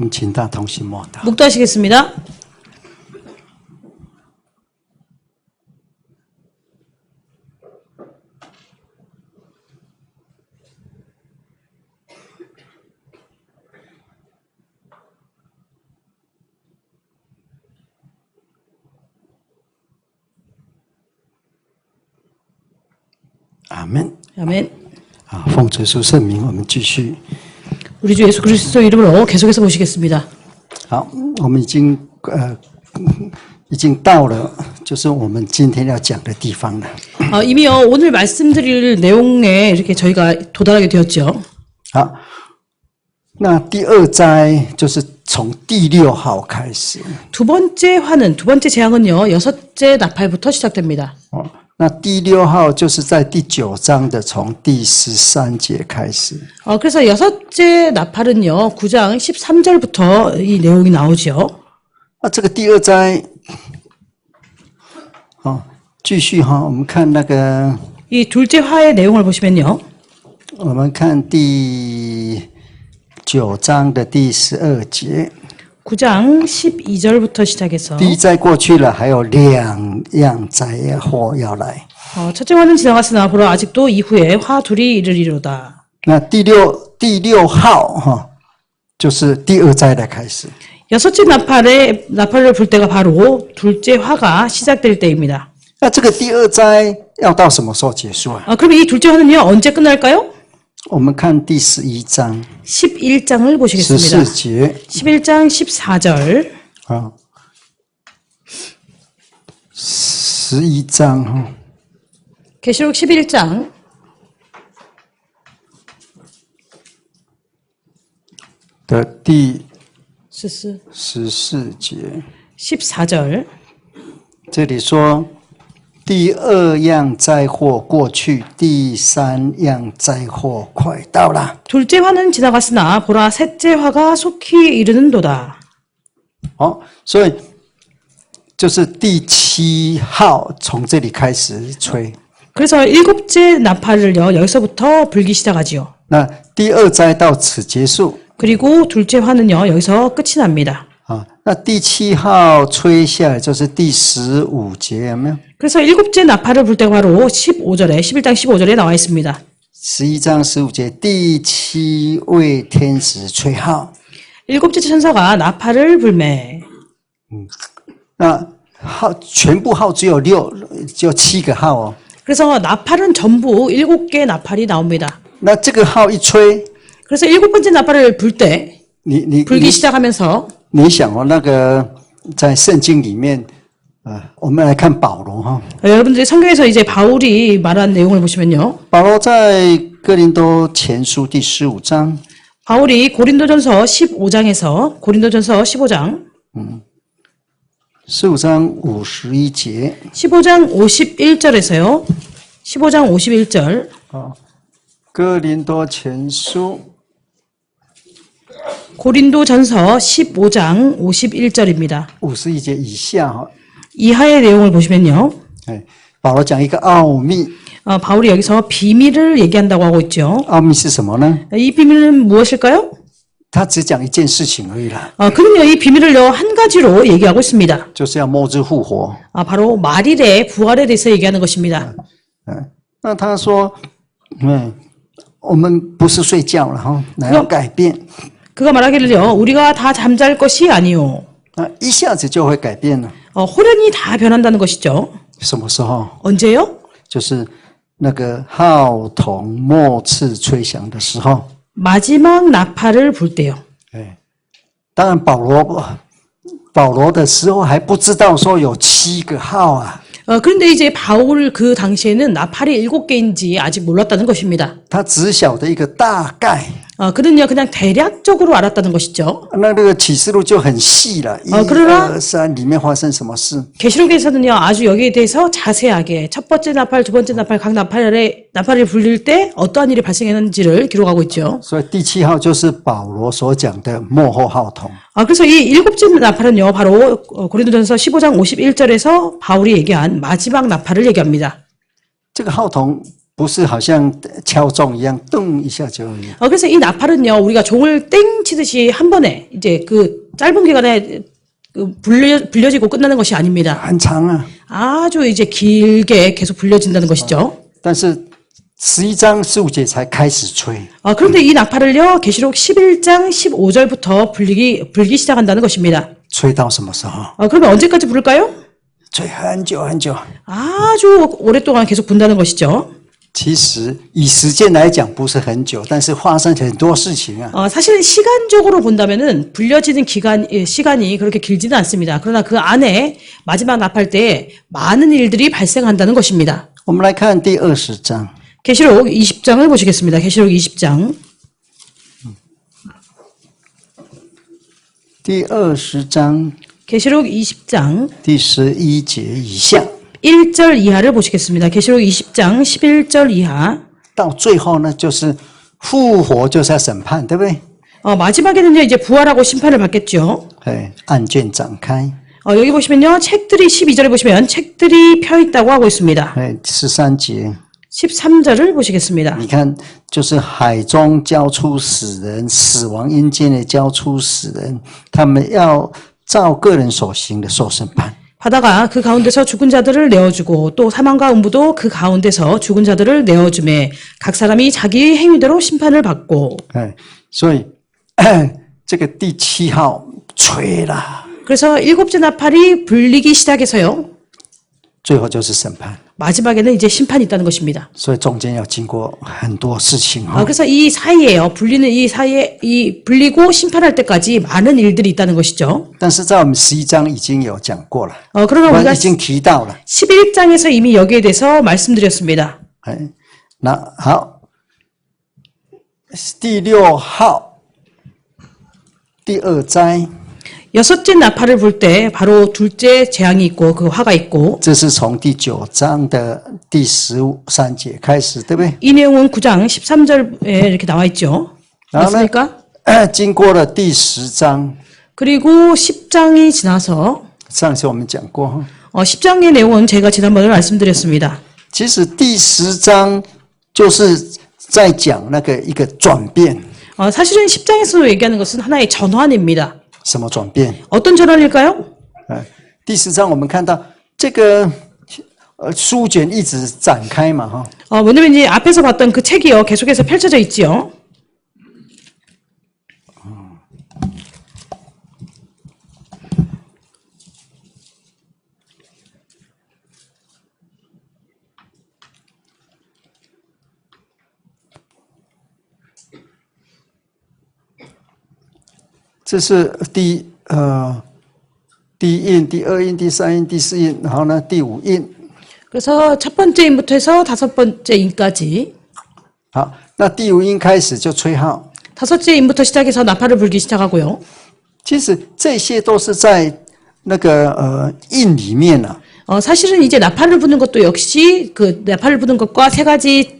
我们请大同心默祷。 묵도하시겠습니다. 아멘. 아멘. 啊，奉主耶稣圣名，我们继续。 우리 주 예수 그리스도 이름으로 계속해서 보시겠습니다. 好，我们已经到了，就是我们今天要讲的地方了。 이미요 오늘 말씀드릴 내용에 이렇게 저희가 도달하게 되었죠. 好，那第二灾就是从第6号开始。 두 번째 재앙은요 6째 나팔부터 시작됩니다. 那第6号就是在第9章的从第13节开始。 그래서 6째 나팔은요 9장 13절부터 이 내용이 나오죠. 这个第二灾，继续我们看那个， 이 둘째 화의 내용을 보시면요. 我们看第9章的第12节。 9장 12절부터 시작해서 第一灾过去了，还有2样灾祸要来。 첫째 화는 지나갔으나 보라 아직도 이후에 화 둘이 이르리로다. 那第六号就是第二灾的开始。 6째 나팔을 불 때가 바로 둘째 화가 시작될 때입니다. 那这个第二灾要到什么时候结束啊？ 그럼 이 둘째 화는요 언제 끝날까요? 我们看第11章 11장을 보시겠습니다. 14节。 11장 14절. 11章 계시록 11장. 的第14 节， 14절. 这里说第2样灾祸过去，第3样灾祸快到了。 둘째 화는 지나갔으나 보라 셋째 화가 속히 이르는도다. 所以就是第7号从这里开始吹。 그래서 7째 나팔을요 여기서부터 불기 시작하지요. 那第二灾到此结束。 그리고 둘째 화는요 여기서 끝이 납니다. 那第7号吹下来就是第15节，有没有？ 그래서 7째 나팔을 불 때가 바로 15절에 11장 15절에 나와 있습니다. 11장 15节，第7位天使吹号。 7째 천사가 나팔을 불매. 那号全部号只有7个号哦。 그래서 나팔은 전부 7개 나팔이 나옵니다. 那这个号一吹， 그래서 7번째 나팔을 불 때 你 불기 시작하면서 你想那个在圣经里面，我们来看保罗 여러분들이 성경에서 이제 바울이 말한 내용을 보시면요. 保罗在哥林多前书第15章， 바울이 고린도전서 15장에서 고린도전서 15장 15章51节， 15장 51절에서요. 15장 51절 哥林多前书 고린도전서 15장 51절입니다. 51节以下 이하의 내용을 보시면요. 保罗讲一个奥秘， 바울이 여기서 비밀을 얘기한다고 하고 있죠. 奥秘是什么呢？ 이 비밀은 무엇일까요? 他只讲一件事情而已啦， 그는요 이 비밀을요 한 가지로 얘기하고 있습니다. 就是要末日复活。 바로 말일의 부활에 대해서 얘기하는 것입니다. 那他说，我们不是睡觉了哈，来要改变。 그가 말하기를요 우리가 다 잠잘 것이 아니요. 一下子就会改变了。 호련히 다 변한다는 것이죠. 什么时候？ 언제요? 就是那个号筒末次吹响的时候。 마지막 나팔을 불 때요. 当然保罗的时候还不知道说有7个号啊。 그런데 이제 바울 그 당시에는 나팔이 7개인지 아직 몰랐다는 것입니다. 他只晓得一个大概。 그는요 그냥 대략적으로 알았다는 것이죠. 那个启示录就很细了，1、2、3里面发生什么事？ 계시록에서는요 아주 여기에 대해서 자세하게 첫 번째 나팔, 두 번째 나팔 각 나팔을 불릴 때 어떠한 일이 발생했는지를 기록하고 있죠. 所以第7号就是保罗所讲的末后号筒。 그래서 이 7째 나팔은요 바로 고린도전서 15장 51절에서 바울이 얘기한 마지막 나팔을 얘기합니다. 这个号筒不是好像敲钟一样，咚一下就而已。 그래서 이 나팔은요 우리가 종을 땡 치듯이 한 번에 이제 그 짧은 기간에 그 불려지고 끝나는 것이 아닙니다. 很长啊。 아주 이제 길게 계속 불려진다는 것이죠. 但是11章15节才开始吹， 그런데 이 나팔을요, 계시록 11장 15절부터 불기 시작한다는 것입니다. 吹到什么时候？ 그러면 언제까지 부를까요? 吹很久很久。 아주 오랫동안 계속 분다는 것이죠. 其实以时间来讲不是很久，但是发生很多事情啊。 사실은 시간적으로 본다면은 불려지는 시간이 그렇게 길지는 않습니다. 그러나 그 안에 마지막 나팔 때에 많은 일들이 발생한다는 것입니다. 我们来看第20章， 계시록 20장을 보시겠습니다. 계시록 20장. 第20章 계시록 20장 第11节以下， 1절 이하를 보시겠습니다. 계시록 20장 11절 이하. 到最后呢，就是复活，就是要审判，对不对？ 마지막에는요, 이제 부활하고 심판을 받겠죠. 哎，案卷展开， 여기 보시면요, 책들이 12절에 보시면 책들이 펴 있다고 하고 있습니다. 哎，13节， 13절을 보시겠습니다. 你看，就是海中交出死人，死亡阴间的交出死人，他们要照个人所行的受审判。 바다가 그 가운데서 죽은 자들을 내어주고 또 사망과 음부도 그 가운데서 죽은 자들을 내어주매 각 사람이 자기의 행위대로 심판을 받고. 哎，所以这个第7号吹了， 그래서 일곱째 나팔이 불리기 시작해서요. 最后就是审判。 마지막에는 이제 심판이 있다는 것입니다. 所以中间要经过很多事情哈。 그래서 이 사이에요. 불리는 이 사이에 이 불리고 심판할 때까지 많은 일들이 있다는 것이죠. 但是在我们11章已经有讲过了， 그러면 我 우리가 已经提到了。 11장에서 이미 여기에 대해서 말씀드렸습니다. 哎，那好，第6号，第二灾， 여섯째 나팔을 불 때 바로 둘째 재앙이 있고 그 화가 있고 这是从第9章的第13节开始，对不对？ 이 내용은 9장 13절에 이렇게 나와 있죠. 맞습니까? 经过了第10章， 그리고 10장이 지나서 上次我们讲过， 10장의 내용은 제가 지난번에 말씀드렸습니다. 其实第10章就是在讲那个一个转变， 사실은 10장에서 얘기하는 것은 하나의 전환입니다. 什么转变？ 어떤 전환일까요? 第10章我们看到这个书卷一直展开嘛，哈。 왜냐면 이제 앞에서 봤던 그 책이요 계속해서 펼쳐져 있지요. 这是第一印、第二印、第三印、第四印，然后呢第5印。 그래서 첫 번째 인부터 해서 다섯 번째 인까지. 好，那第5印开始就吹号。 다섯째 인부터 시작해서 나팔을 불기 시작하고요. 其实这些都是在那个印里面啊。 사실은 이제 나팔을 부는 것도 역시 그 나팔을 부는 것과 세 가지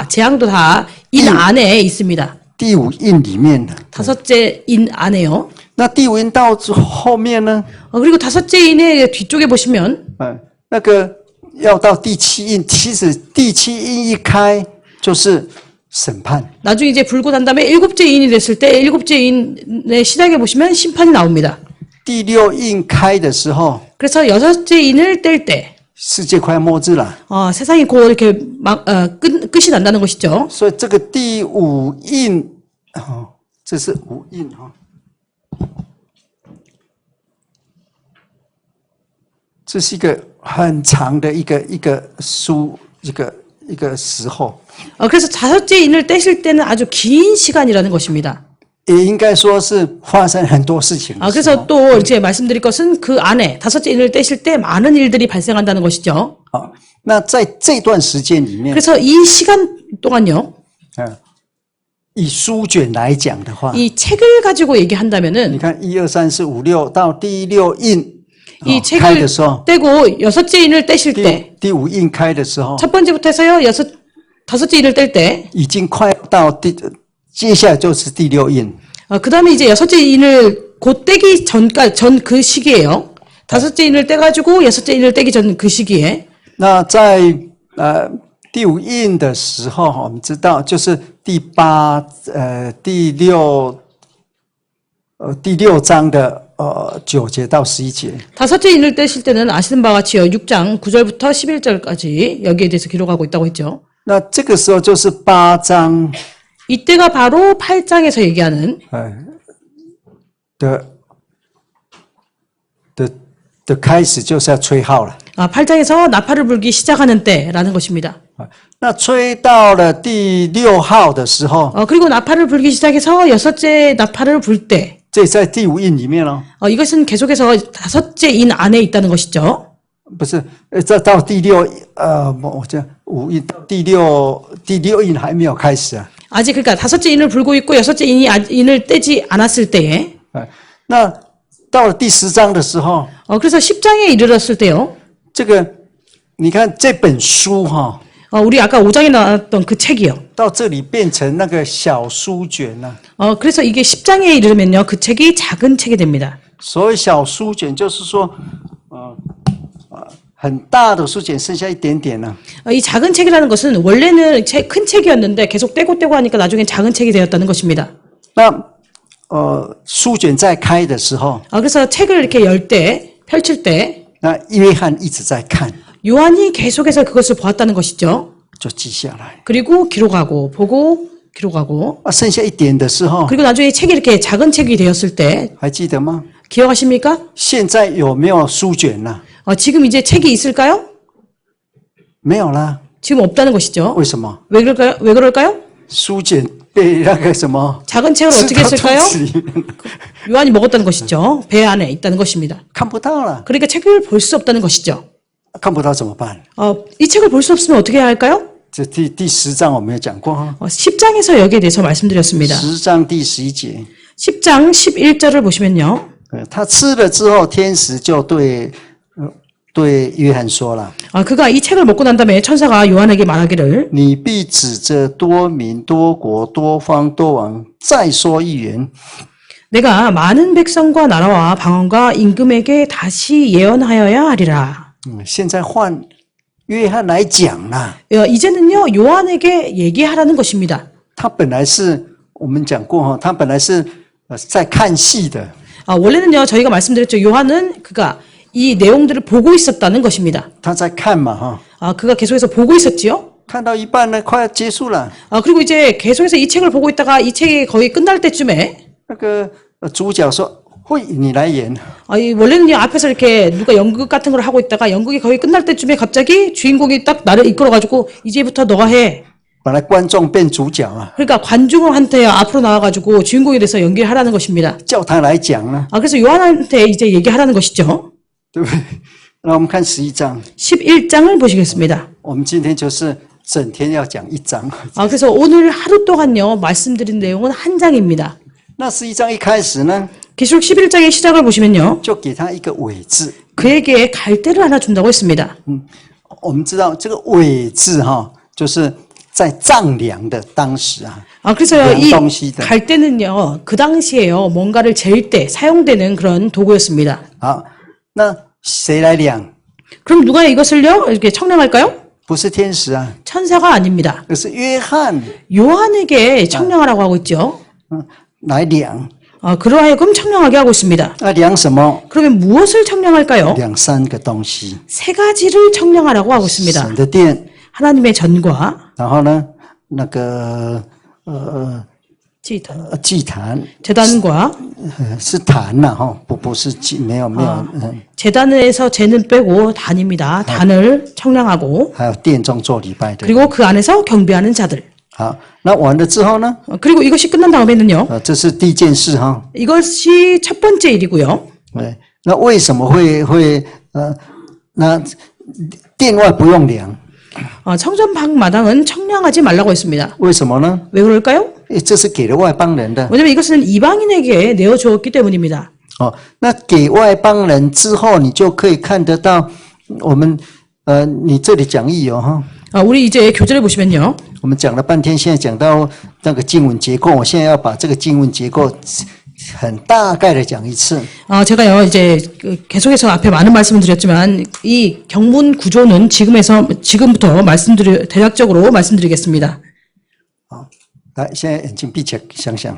재앙도 다 인 안에 있습니다. 第5印里面的。 다섯째 인 안에요. 那第5印到后面呢？ 그리고 다섯째 인의 뒤쪽에 보시면 那个要到第7印，其实第7印一开就是审判。 나중에 이제 불고 난 다음에 일곱째 인이 됐을 때 일곱째 인의 시작에 보시면 심판이 나옵니다. 第6印开的时候， 그래서 여섯째 인을 뗄 때 世界快要末日了。 세상이 곧 이렇게 끝이 난다는 것이죠. 所以这个第5印，这是5印哈。这是一个很长的一个书，一个时候。 그래서 다섯째 인을 떼실 때는 아주 긴 시간이라는 것입니다. 也应该说是发生很多事情。 그래서 또 이제 말씀드릴 것은 그 안에 다섯째 인을 떼실 때 많은 일들이 발생한다는 것이죠. 好，那在这段时间里面， 그래서 이 시간 동안요. 以书卷来讲的话， 이 책을 가지고 얘기한다면은 你看1、2、3、4、5、6到第6印， 이 开 책을 的时候， 떼고 여섯째 인을 떼실 때 第5印开的时候， 첫 번째부터 해서요 다섯째 인을 뗄 때 已经快到接下来就是第6印。 그 다음에 이제 여섯째 인을 곧 떼기 전 그 시기예요. 다섯째 인을 떼가지고 여섯째 인을 떼기 전 그 시기에. 那在第5印的时候，我们知道就是第8、第6、第6章的9节到11节。 다섯째 인을 떼실 때는 아시는 바와 같이요. 6장 9절부터 11절까지 여기에 대해서 기록하고 있다고 했죠. 那这个时候就是8章 이때가 바로 8장에서 얘기하는 的开始，就是要吹号了。 8장에서 나팔을 불기 시작하는 때라는 것입니다. 那吹到了第6号的时候， 그리고 나팔을 불기 시작해서 여섯째 나팔을 불 때, 这在第5印里面哦， 이것은 계속해서 다섯째 인 안에 있다는 것이죠. 不是，这到第6，我讲5印到第6印还没有开始啊。 아직 그러니까 다섯째 인을 불고 있고 여섯째 인을 떼지 않았을 때에, 那到了第10章的时候， 그래서 10장에 이르렀을 때요. 这个你看这本书哈， 우리 아까 5장에 나왔던 그 책이요. 到这里变成那个小书卷了。 그래서 이게 10장에 이르면요, 그 책이 작은 책이 됩니다. 所谓小书卷，就是说，很大的书卷剩下一点点了。 이 작은 책이라는 것은 원래는 큰 책이었는데 계속 떼고 하니까 나중엔 작은 책이 되었다는 것입니다. 那书卷在开的时候， 그래서 책을 이렇게 열 때, 펼칠 때, 那约翰一直在看， 요한이 계속해서 그것을 보았다는 것이죠. 就记下来。 그리고 기록하고, 보고, 기록하고. 剩下一点的时候， 그리고 나중에 책이 이렇게 작은 책이 되었을 때, 还记得吗？ 기억하십니까? 现在有没有书卷呢？ 지금 이제 책이 있을까요? 没有啦。 지금 없다는 것이죠. 为什么？ 왜 그럴까요? 왜 그럴까요? 书卷被那个什么 작은 책을 어떻게 吃到 했을까요? 肚子里面 요한이 먹었다는 것이죠. 배 안에 있다는 것입니다. 看不到了， 그러니까 책을 볼 수 없다는 것이죠. 看不到怎么办？ 이 책을 볼 수 없으면 어떻게 해야 할까요? 这第10章我们有讲过哈， 10장에서 여기에 대해서 말씀드렸습니다. 10章第11节， 10장 11절을 보시면요. 他吃了之后，天使就对约翰说了。 그가 이 책을 먹고 난 다음에 천사가 요한에게 말하기를 你必指着多民、多国、多方、多王再说预言， 내가 많은 백성과 나라와 방언과 임금에게 다시 예언하여야 하리라. 现在换约翰来讲啦。 이제는요 요한에게 얘기하라는 것입니다. 他本来是我们讲过哈，他本来是在看戏的， 원래는요 저희가 말씀드렸죠. 요한은 그가 이 내용들을 보고 있었다는 것입니다. 他在看嘛哈， 그가 계속해서 보고 있었지요. 看到一半呢，快要结束了， 그리고 이제 계속해서 이 책을 보고 있다가 이 책이 거의 끝날 때쯤에 那个主角说：“会，你来演。” 원래는요 앞에서 이렇게 누가 연극 같은 걸 하고 있다가 연극이 거의 끝날 때쯤에 갑자기 주인공이 딱 나를 이끌어가지고 이제부터 너가 해. 本来观众变主角啊， 그러니까 관중한테 앞으로 나와가지고 주인공에 대해서 연기를 하라는 것입니다. 叫他来讲呢， 그래서 요한한테 이제 얘기하라는 것이죠. 对不对？那我们看11章， 11장을 보시겠습니다. 我们今天就是整天要讲1章。 그래서 오늘 하루 동안요 말씀드린 내용은 한 장입니다. 那11章一开始呢， 계시록 11장의 시작을 보시면요. 就给他一个尾字。 그에게 갈대를 하나 준다고 했습니다. 我们知道这个尾字哈，就是在丈量的当时啊， 그래서 이量东西的。 갈대는요 그 당시에요 뭔가를 잴 때 사용되는 그런 도구였습니다. 好，那谁来量？ 그럼 누가 이것을요 이렇게 청량할까요? 不是天使啊， 천사가 아닙니다. 而是约翰 요한에게 청량하라고 하고 있죠. 来量。 그러하여금 청량하게 하고 있습니다. 那量什么？ 그러면 무엇을 청량할까요? 量3个东西： 세 가지를 청량하라고 하고 있습니다. 神的殿， 하나님의 전과 然后呢，那个祭坛， 재단과 是坛呐哈，不是祭，没有， 재단에서 재는 빼고 단입니다. 단을 청량하고 还有殿中做礼拜的。 그리고 그 안에서 경배하는 자들. 好，那完了之后呢？ 그리고 이것이 끝난 다음에는요. 这是第一件事哈。 이것이 첫 번째 일이고요. 对，那为什么会那殿外不用量？ 성전 밖 마당은 청량하지 말라고 했습니다. 为什么呢？ 왜 그럴까요? 这是给了外邦人的。 왜냐면 이것은 이방인에게 내어주었기 때문입니다. 那给外邦人之后，你就可以看得到我们你这里讲义哈。 우리 이제 교재를 보시면요. 我们讲了半天，现在讲到那个经文结构，我现在要把这个经文结构很大概的讲一次。 제가요 이제 계속해서 앞에 많은 말씀을 드렸지만 이 경문 구조는 지금부터 대략적으로 말씀드리겠습니다. 来，现在眼睛闭起来，想想。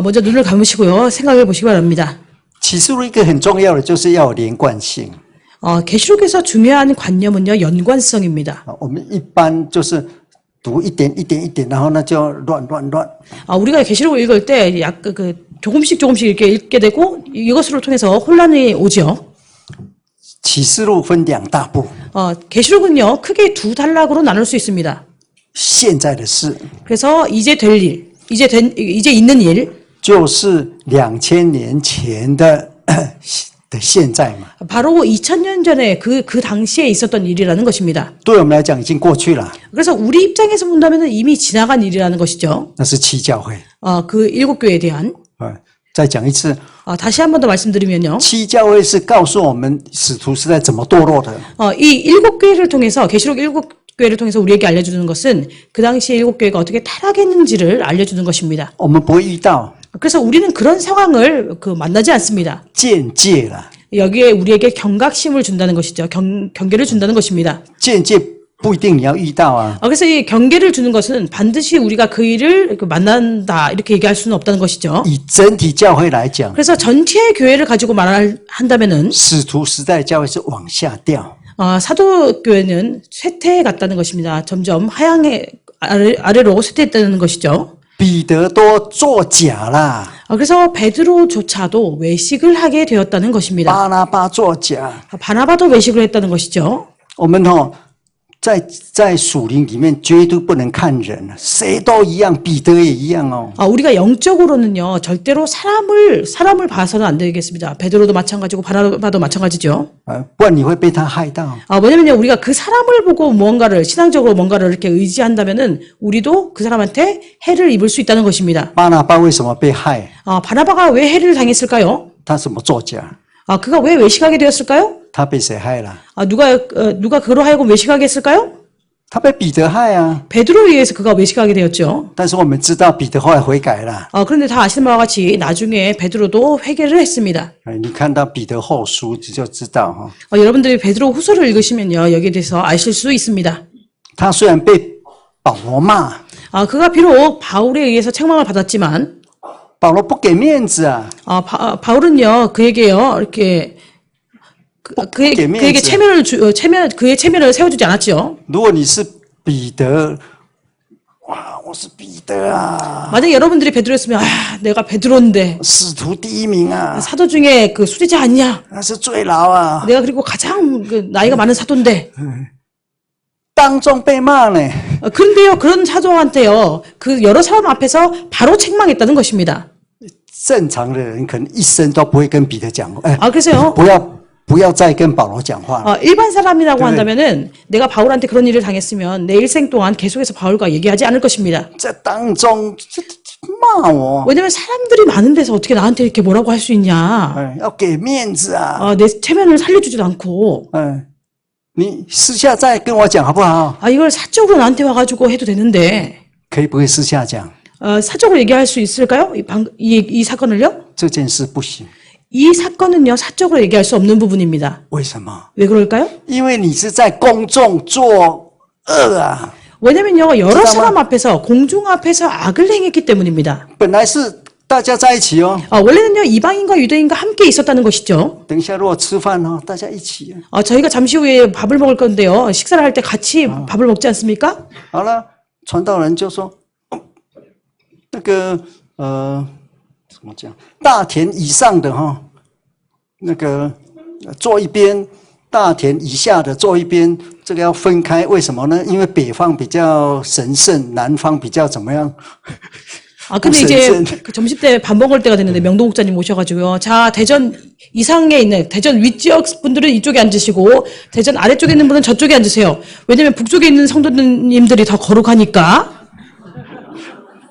먼저 눈을 감으시고요. 생각해 보시기 바랍니다. 启示录一个很重要的就是要有连贯性。 계시록에서 중요한 관념은요, 연관성입니다. 我们一般就是读一点一点一点，然后呢就乱。 우리가 계시록을 읽을 때 약간 조금씩 이렇게 읽게 되고 이것으로 통해서 혼란이 오죠. 启示录分两大部， 계시록은요, 크게 두 단락으로 나눌 수 있습니다. 现在的事 그래서 이제 될 일, 이제 있는 일, 就是2000年前的现在嘛。 바로 2000년 전에 그 당시에 있었던 일이라는 것입니다. 对我们来讲已经过去了， 그래서 우리 입장에서 본다면 이미 지나간 일이라는 것이죠. 那是七教会。 그 일곱 교회에 대한. 再讲一次， 다시 한 번 더 말씀드리면요. 七教会是告诉我们使徒时代怎么堕落的。 이 일곱 교회를 통해서 계시록 일곱 교회를 통해서 우리에게 알려주는 것은 그 당시에 일곱 교회가 어떻게 타락했는지를 알려주는 것입니다. 我们不会遇到 그래서 우리는 그런 상황을 만나지 않습니다. 见戒了， 여기에 우리에게 경각심을 준다는 것이죠. 경계를 준다는 것입니다. 见戒不一定你要遇到啊。 그래서 이 경계를 주는 것은 반드시 우리가 그 일을 만난다 이렇게 얘기할 수는 없다는 것이죠. 以整体教会来讲， 그래서 전체의 교회를 가지고 말한다면은 使徒时代教会是往下掉， 사도교회는 쇠퇴해 갔다는 것입니다. 점점 하향해 아래로 쇠퇴했다는 것이죠. 彼得都作假啦， 그래서 베드로조차도 외식을 하게 되었다는 것입니다. 巴拿巴作假。 바나바도 외식을 했다는 것이죠. 我们在属灵里面绝对不能看人，谁都一样，彼得也一样哦。 우리가 영적으로는요, 절대로 사람을 봐서는 안 되겠습니다. 베드로도 마찬가지고 바나바도 마찬가지죠. 不然你会被他害到。 왜냐면요, 우리가 그 사람을 보고 신앙적으로 뭔가를 이렇게 의지한다면은 우리도 그 사람한테 해를 입을 수 있다는 것입니다. 巴拿巴为什么被害？ 바나바가 왜 해를 당했을까요? 他怎么作假？ 그가 왜 외식하게 되었을까요? 他被谁害了？ 누가 그로 하여금 외식하게 했을까요? 他被彼得害啊。 베드로에 의해서 그가 외식하게 되었죠. 但是我们知道彼得后来悔改了。 그런데 다 아시는 바와 같이 나중에 베드로도 회개를 했습니다. 你看到彼得后书就知道哈。 여러분들이 베드로 후서를 읽으시면요, 여기에 대해서 아실 수 있습니다. 他虽然被保罗骂， 그가 비록 바울에 의해서 책망을 받았지만 保罗不给面子啊。 바울은요, 그에게요, 이렇게 그에게 그의 체면을 세워주지 않았죠. 如果你是彼得，哇，我是彼得啊， 만약 여러분들이 베드로였으면 내가 베드로인데 使徒第一名啊， 사도 중에 그 수제자 아니냐? 那是最老啊， 내가 그리고 가장 나이가 많은 사도인데. 当众被骂呢。 그런데요, 그런 사도한테요, 그 여러 사람 앞에서 바로 책망했다는 것입니다. 正常的人可能一生都不会跟彼得讲话， 그래서요, 不要再跟保罗讲话了。 일반 사람이라고 한다면은 내가 바울한테 그런 일을 당했으면 내 일생 동안 계속해서 바울과 얘기하지 않을 것입니다. 在当中骂我， 왜냐면 사람들이 많은 데서 어떻게 나한테 이렇게 뭐라고 할 수 있냐? 要给面子啊。 내 체면을 살려주지도 않고. 你私下再跟我讲好不好？ 이걸 사적으로 나한테 와가지고 해도 되는데. 可以不可以私下讲？ 사적으로 얘기할 수 있을까요? 이 사건을요? 这件事不行。 이 사건은요, 사적으로 얘기할 수 없는 부분입니다. 为什么？ 왜 그럴까요? 因为你是在公众作恶啊。 왜냐면요, 여러 사람 앞에서, 공중 앞에서 악을 행했기 때문입니다. 本来是大家在一起哦。 원래는요, 이방인과 유대인과 함께 있었다는 것이죠. 等一下如果吃饭哦，大家一起。 저희가 잠시 후에 밥을 먹을 건데요. 식사를 할 때 같이 밥을 먹지 않습니까? 好了，传道人就说，那个怎么讲？大田以上的哈，那个坐一边，大田以下的坐一边，这个要分开。为什么呢？因为北方比较神圣，南方比较怎么样？ 근데 이제 그 점심때 밥 먹을 때가 됐는데 명동 목사님 오셔가지고요. 자, 대전 이상에 있는, 대전 윗지역 분들은 이쪽에 앉으시고, 대전 아래쪽에 있는 분은 저쪽에 앉으세요. 왜냐면 북쪽에 있는 성도님들이 더 거룩하니까.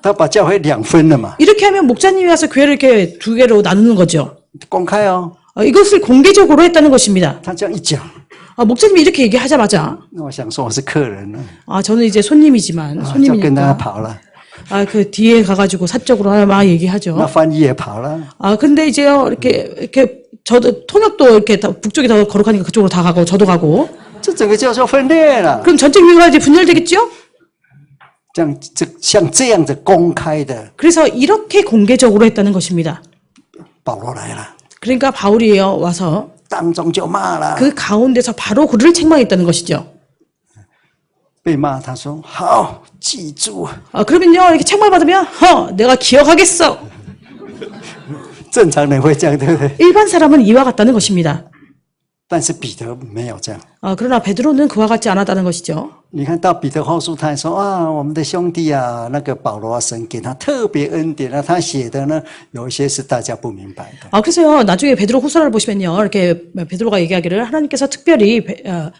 他把教会两分了嘛？ 이렇게 하면 목사님이 와서 교회를 이렇게 두 개로 나누는 거죠. 公开哦。 이것을 공개적으로 했다는 것입니다. 他这样一讲， 목사님이 이렇게 얘기하자마자, 那我想说我是客人了， 저는 이제 손님이지만, 就跟他 손님이니까. 跑了。 그 뒤에 가가지고 사적으로 막 얘기하죠. 那翻译也跑了。 근데 이제요, 이렇게, 저도, 통역도 이렇게 북쪽이 더 거룩하니까 그쪽으로 다 가고, 저도 가고. 这整个教授分裂了， 그럼 전체 교회가 이제 분열되겠죠? 像这样的公开的 그래서 이렇게 공개적으로 했다는 것입니다. 保罗来了， 그러니까 바울이 와서 当中就骂了， 그 가운데서 바로 그를 책망했다는 것이죠. 被骂他说好，记住， 그러면요 이렇게 책망 받으면 내가 기억하겠어. 正常人会这样，对不对？ 일반 사람은 이와 같다는 것입니다. 但是彼得没有这样。 그러나 베드로는 그와 같지 않았다는 것이죠. 你看到彼得后书，他还说啊，我们的兄弟啊，那个保罗啊，神给他特别恩典啊，他写的呢，有一些是大家不明白的。 그래서요 나중에 베드로 후서를 보시면요 이렇게 베드로가 얘기하기를 하나님께서 특별히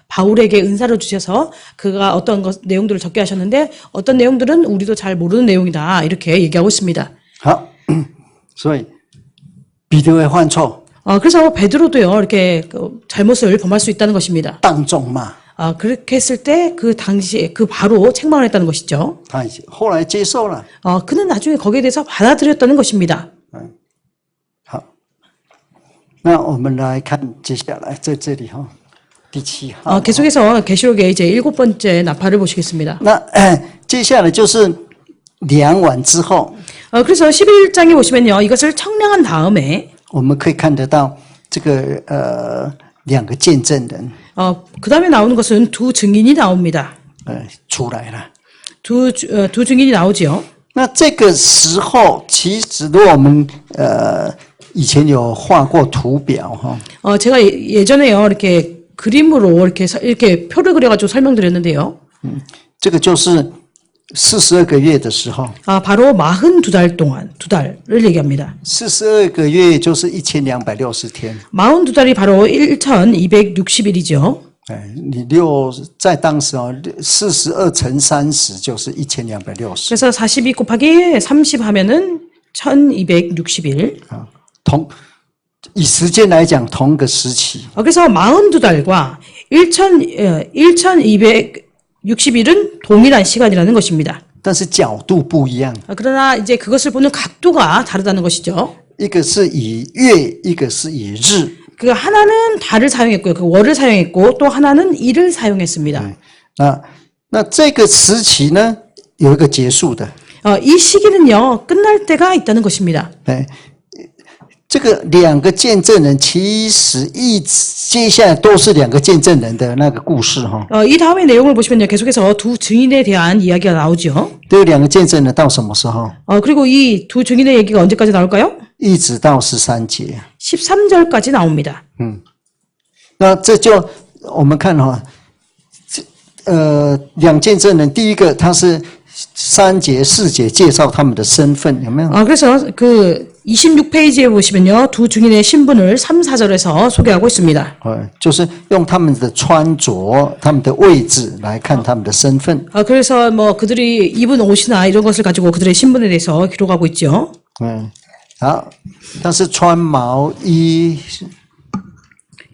바울에게 은사를 주셔서 그가 어떤 내용들을 적게 하셨는데 어떤 내용들은 우리도 잘 모르는 내용이다 이렇게 얘기하고 있습니다. 好，所以彼得会犯错， 그래서 베드로도요 이렇게 잘못을 범할 수 있다는 것입니다. 当众骂， 그렇게 했을 때 그 당시에 그 바로 책망을 했다는 것이죠. 他后来接受了。 그는 나중에 거기에 대해서 받아들였다는 것입니다. 好，那我们来看接下来在这里哈，第7号。 계속해서 계시록의 이제 7번째 나팔을 보시겠습니다. 那接下来就是量完之后， 그래서 11장에 보시면요 이것을 청량한 다음에 我们可以看得到这个两个见证人， 그 다음에 나오는 것은 두 증인이 나옵니다. 出来了。 두 증인이 나오지요. 那这个时候，其实如果我们以前有画过图表哈， 제가 예전에요 이렇게 그림으로 이렇게 표를 그려가지고 설명드렸는데요. 这个就是42个月的时候， 바로 42달 동안 2달을 얘기합니다. 42个月就是1260天。 42달이 바로 1260일이죠. 你在当时42乘30就是1260。 그래서 42 곱하기 30 하면은 1260일. 以时间来讲，同个时期。 그래서 42달과 1260일은 동일한 시간이라는 것입니다. 但是角度不一样， 그러나 이제 그것을 보는 각도가 다르다는 것이죠. 一个是以月，一个是以日。 그 하나는 달을 사용했고요. 그 월을 사용했고 또 하나는 일을 사용했습니다. 那这个时期呢，有一个结束的。 이 시기는요 끝날 때가 있다는 것입니다. 对，这个两个见证人其实接下来都是两个见证人的那个故事哈。 이 다음의 내용을 보시면요 계속해서 두 증인에 대한 이야기가 나오죠. 这两个见证人到什么时候？ 그리고 이 두 증인의 얘기가 언제까지 나올까요? 一直到13节。 13절까지 나옵니다. 那这就我们看哈，两见证人，第一个他是3节、4节介绍他们的身份，有没有？ 그래서 그 26페이지에 보시면요 두 증인의 신분을 3, 4절에서 소개하고 있습니다. 就是用他们的穿着、他们的位置来看他们的身份。 그래서 뭐 그들이 입은 옷이나 이런 것을 가지고 그들의 신분에 대해서 기록하고 있죠. 好，但是穿毛衣，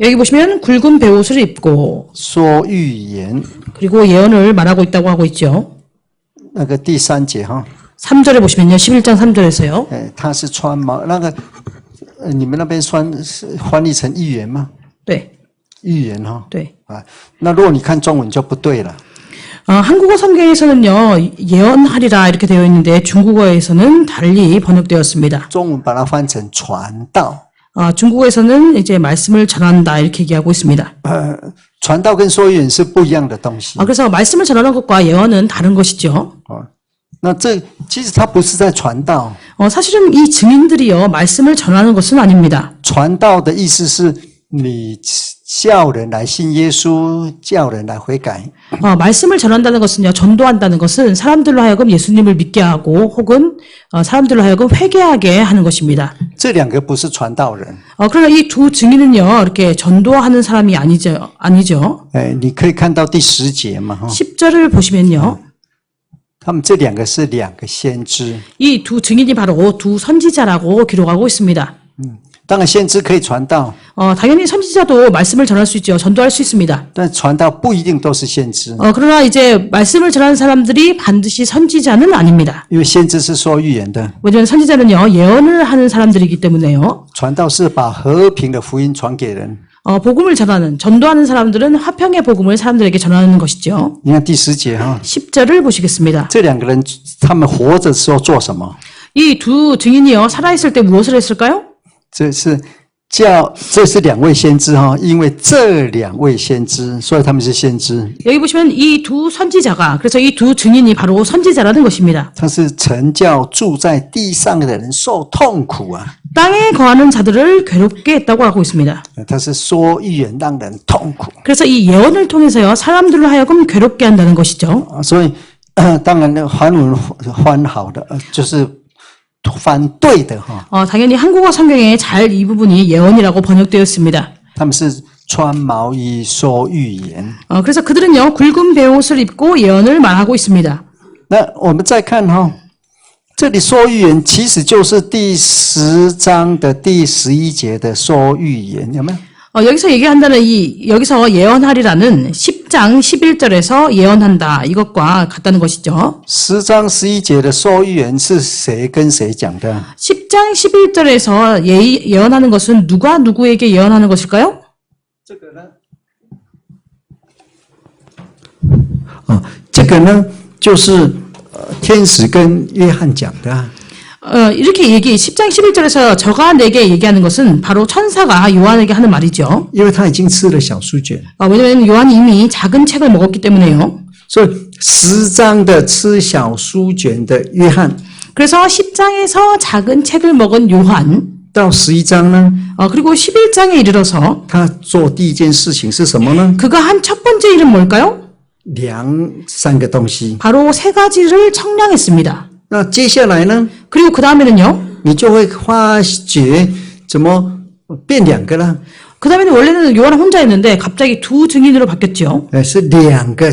여기 보시면 굵은 베옷을 입고 说预言， 그리고 예언을 말하고 있다고 하고 있죠. 那个第3节哈， 3절에 보시면요 11장 3절에서요. 他是穿毛，那个你们那边翻译成预言吗？ 네. 预言哈， 네. 那如果你看中文就不对了。 한국어 성경에서는요 예언하리라 이렇게 되어 있는데 중국어에서는 달리 번역되었습니다. 中文把它翻成传道。 중국어에서는 이제 말씀을 전한다 이렇게 얘기하고 있습니다. 传道跟说预言是不一样的东西。 그래서 말씀을 전하는 것과 예언은 다른 것이죠. 那这其实他不是在传道。 사실은 이 증인들이요 말씀을 전하는 것은 아닙니다. 传道的意思是你叫人来信耶稣，叫人来悔改。 말씀을 전한다는 것은요 전도한다는 것은 사람들로 하여금 예수님을 믿게 하고 혹은 사람들로 하여금 회개하게 하는 것입니다. 这两个不是传道人。 그러나 이 두 증인은요 이렇게 전도하는 사람이 아니죠. 你可以看到第10节嘛， 10절을 보시면요. 他们这两个是两个先知。 이 두 증인이 바로 두 선지자라고 기록하고 있습니다. 当然先知可以传道， 당연히 선지자도 말씀을 전할 수 있죠. 전도할 수 있습니다. 但传道不一定都是先知， 그러나 이제 말씀을 전하는 사람들이 반드시 선지자는 아닙니다. 因为先知是说预言的， 왜냐하면 선지자는요 예언을 하는 사람들이기 때문에요. 传道是把和平的福音传给人。 복음을 전하는, 전도하는 사람들은 화평의 복음을 사람들에게 전하는 것이죠. 你看第10节哈， 10절을 보시겠습니다. 这2个人他们活着的时候做什么？ 이 두 증인이요, 살아있을 때 무엇을 했을까요? 这是2位先知哈，因为这2位先知，所以他们是先知。 여기 보시면 이 두 선지자가, 그래서 이 두 증인이 바로 선지자라는 것입니다. 他是曾叫住在地上的人受痛苦啊， 땅에 거하는 자들을 괴롭게 했다고 하고 있습니다. 他是说预言让人痛苦 그래서 이 예언을 통해서요, 사람들로 하여금 괴롭게 한다는 것이죠. 啊，所以当然呢，韩文翻好的就是翻对的哈， 당연히 한국어 성경에 잘 이 부분이 예언이라고 번역되었습니다. 他们是穿毛衣说预言。 그래서 그들은요, 굵은 베옷을 입고 예언을 말하고 있습니다. 那我们再看哈，这里说预言其实就是第10章的第11节的说预言，有没有？ 여기서 얘기한다는 여기서 예언하리라는 10장 11절에서 예언한다, 이것과 같다는 것이죠. 10章11节的说预言是谁跟谁讲的？ 10장 11절에서 예언하는 것은 누가 누구에게 예언하는 것일까요? 这个呢，就是天使跟约翰讲的啊。 이렇게 10장 11절에서 저가 내게 얘기하는 것은 바로 천사가 요한에게 하는 말이죠. 因为他已经吃了小书卷， 왜냐하면 요한이 이미 작은 책을 먹었기 때문에요. 所以10章的吃小书卷的约翰， 그래서 10장에서 작은 책을 먹은 요한, 到11章呢， 그리고 11장에 이르러서 他做第一件事情是什么呢？ 그가 한 첫 번째 일은 뭘까요? 量3个东西。 바로 3가지를 청량했습니다. 那接下来呢， 그리고 그 다음에는요, 你就会发觉怎么变2个了？ 그 다음에는 원래는 요한 혼자였는데 갑자기 두 증인으로 바뀌었죠. 是2个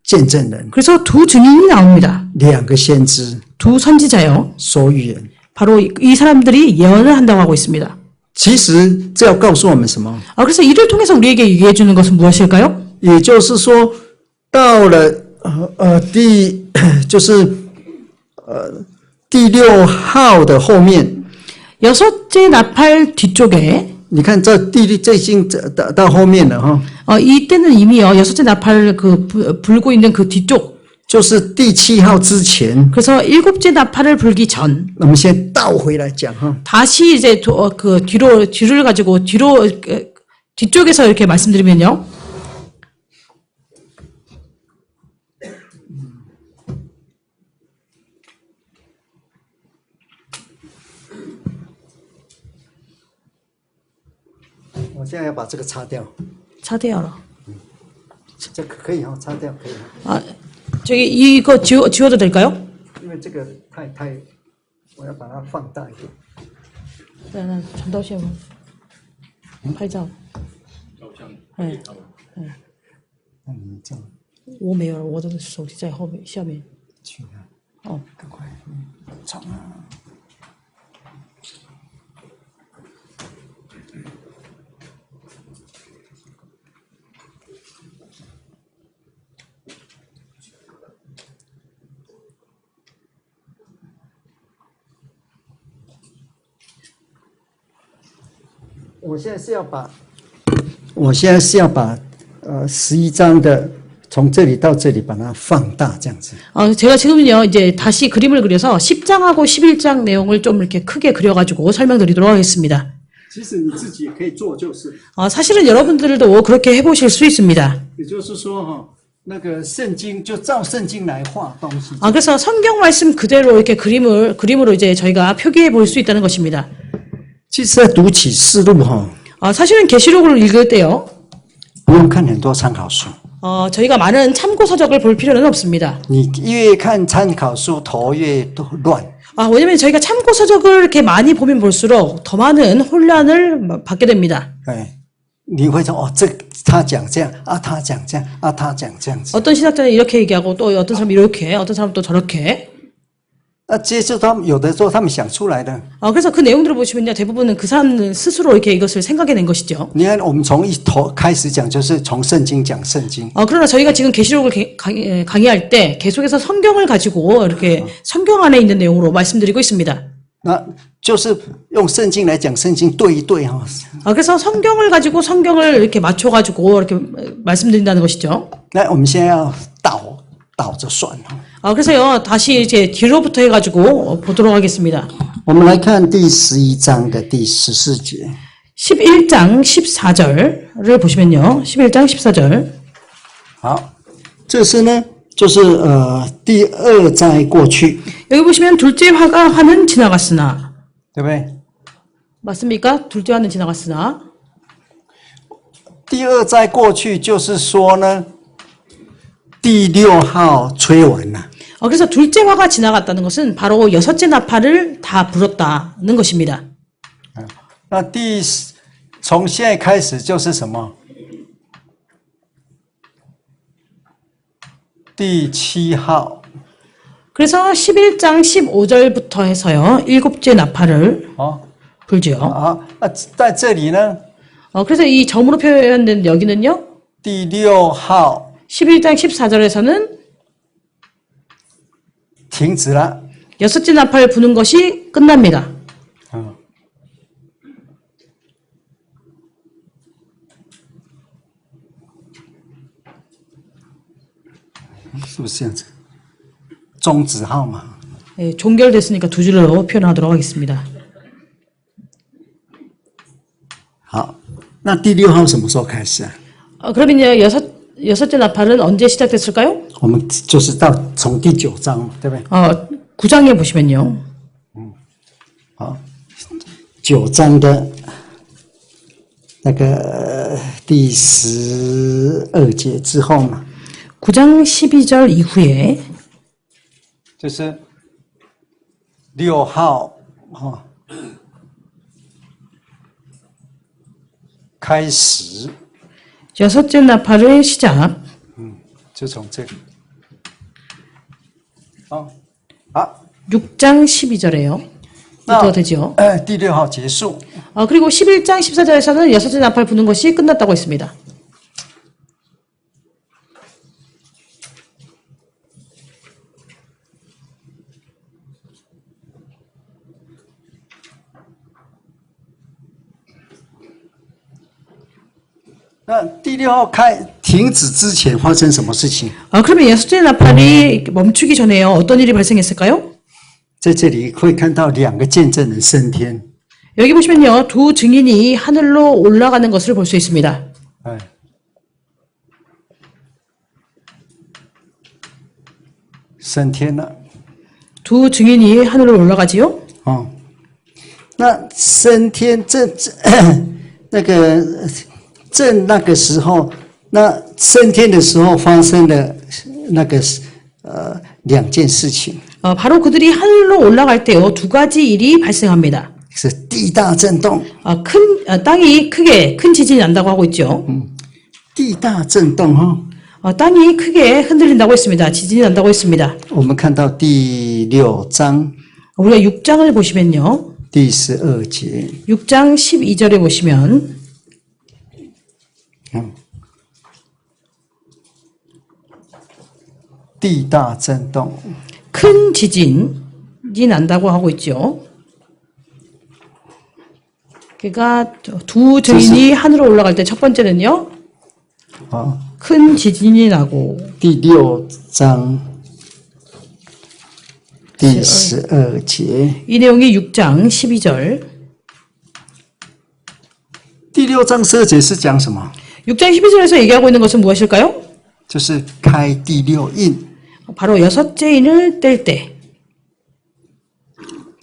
见证人， 그래서 두 증인이 나옵니다. 2个先知 두 선지자요. 说预言。 바로 이 사람들이 예언을 한다고 하고 있습니다. 其实这要告诉我们什么？ 그래서 이를 통해서 우리에게 얘기해 주는 것은 무엇일까요? 也就是说，到了第6号的后面， 6째 나팔 뒤쪽에 你看这已经到后面了哈， 이때는 이미요 6째 나팔 불고 있는 그 뒤쪽, 就是第7号之前。 그래서 7째 나팔을 불기 전, 我们先倒回来讲哈， 다시 이제 뒤를 가지고 뒤쪽에서 이렇게 말씀드리면요. 我现在要把这个擦掉， 차대하라. 这个可以哈，擦掉可以。 저기 이거 지워도 될까요? 因为这个太，我要把它放大一点。 네, 전도시험拍照。哎，那你这样我没有，我的手机在后面下面。去啊，赶快冲啊！我现在是要把11章的从这里到这里把它放大这样子。 제가 지금은요 이제 다시 그림을 그려서 10장하고 11장 내용을 좀 이렇게 크게 그려가지고 설명드리도록 하겠습니다. 其实你自己也可以做，就是， 사실은 여러분들도 그렇게 해보실 수 있습니다. 也就是说哈，那个圣经就照圣经来画东西。 그래서 성경 말씀 그대로 이렇게 그림으로 이제 저희가 표기해 볼 수 있다는 것입니다. 其实，在读启示录哈， 사실은 계시록을 읽을 때요, 不用看很多参考书， 저희가 많은 참고 서적을 볼 필요는 없습니다. 你越看参考书头越乱。 왜냐면 저희가 참고 서적을 이렇게 많이 보면 볼수록 더 많은 혼란을 받게 됩니다. 哎，你会说哦，他讲这样啊，他讲这样啊，他讲这样子。 어떤 신학자는 이렇게 얘기하고 또 어떤 사람은 이렇게, 어떤 사람은 또 저렇게. 那这就他们有的时候他们想出来的。 그래서 그 내용들을 보시면요, 대부분은 그 사람들 스스로 이렇게 이것을 생각해낸 것이죠. 你看，我们从一头开始讲，就是从圣经讲圣经。 그러나 저희가 지금 계시록을 강의할 때 계속해서 성경을 가지고 이렇게 성경 안에 있는 내용으로 말씀드리고 있습니다. 那就是用圣经来讲，圣经对一对哈。 그래서 성경을 가지고 성경을 이렇게 맞춰가지고 이렇게 말씀드린다는 것이죠. 那我们现在要倒着算哈。 그래서요, 다시 이제 뒤로부터 해가지고 보도록 하겠습니다. 我们来看第11章的第14节。 11장 14절을 보시면요. 11장 14절. 好，这是呢，就是第二灾过去， 여기 보시면 둘째 화는 지나갔으나. 对不对？ 맞습니까? 둘째 화는 지나갔으나. 第二灾过去就是说呢，第6号吹完了。 그래서 둘째 화가 지나갔다는 것은 바로 여섯째 나팔을 다 불었다는 것입니다. 那从现在开始就是什么？第7号。 그래서 11장 15절부터 해서요. 일곱째 나팔을 불죠. 在这里呢， 그래서 이 점으로 표현된 여기는요. 第6号 11장 14절에서는 停止了。 여섯째 나팔 부는 것이 끝납니다. 是不是这样子？终止号嘛。 예, 종결됐으니까 두 줄로 표현하도록 하겠습니다. 好，那第6号什么时候开始啊？ 그럼 이제 여섯째 나팔은 언제 시작됐을까요? 我们就是从第9章，对不对？ 9장에 보시면요. 好，9章的那个第12节之后嘛， 9장 12절 이후에 就是6号开始， 여섯째 나팔의 시작. 就从这里。 6장 12절에요. 부터 되죠. 第6号结束。 그리고 11장 14절에서는 여섯째 나팔 부는 것이 끝났다고 했습니다.那第6号停止之前发生什么事情？ 그러면 여섯째 나팔이 멈추기 전에요. 어떤 일이 발생했을까요? 在这里会看到2个见证人升天。 여기 보시면요. 두 증인이 하늘로 올라가는 것을 볼 수 있습니다. 升天了。 두 증인이 하늘로 올라가지요. 那升天那个时候，那升天的时候发生的那个2件事情。 바로 그들이 하늘로 올라갈 때요. 두 가지 일이 발생합니다. 是地大震动。 땅이 크게 큰 지진이 난다고 하고 있죠. 地大震动 땅이 크게 흔들린다고 했습니다. 지진이 난다고 했습니다. 我们看到第6章 우리가 6장을 보시면요. 第12节。 6장 12절에 보시면 地大震动。 큰 지진이 난다고 하고 있죠. 그러니까 두 증인이 하늘로 올라갈 때 첫 번째는요. 큰 지진이 나고 第6章第12节。 이 내용이 6장 12절. 第6章12节是讲什么？ 6장 12절에서 얘기하고 있는 것은 무엇일까요? 就是开第6印。 바로 여섯째 인을 뗄 때.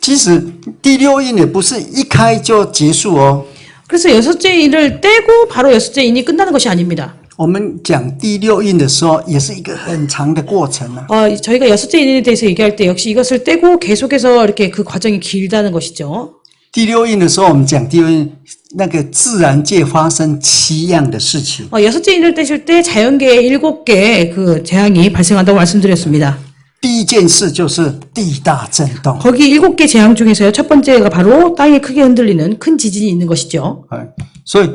其实第6印也不是一开就结束哦。 그래서 여섯째 인을 떼고 바로 여섯째 인이 끝나는 것이 아닙니다. 我们讲第6印的时候，也是一个很长的过程啊。 저희가 여섯째 인에 대해서 얘기할 때 역시 이것을 떼고 계속해서 이렇게 그 과정이 길다는 것이죠. 第6印的时候，我们讲第6印，那个自然界发生7样的事情。 여섯째 인을 떼실 때 자연계에 7개의 그 재앙이 발생한다고 말씀드렸습니다. 第一件事就是地大震动。 거기 7개 재앙 중에서요. 첫 번째가 바로 땅이 크게 흔들리는 큰 지진이 있는 것이죠. 所以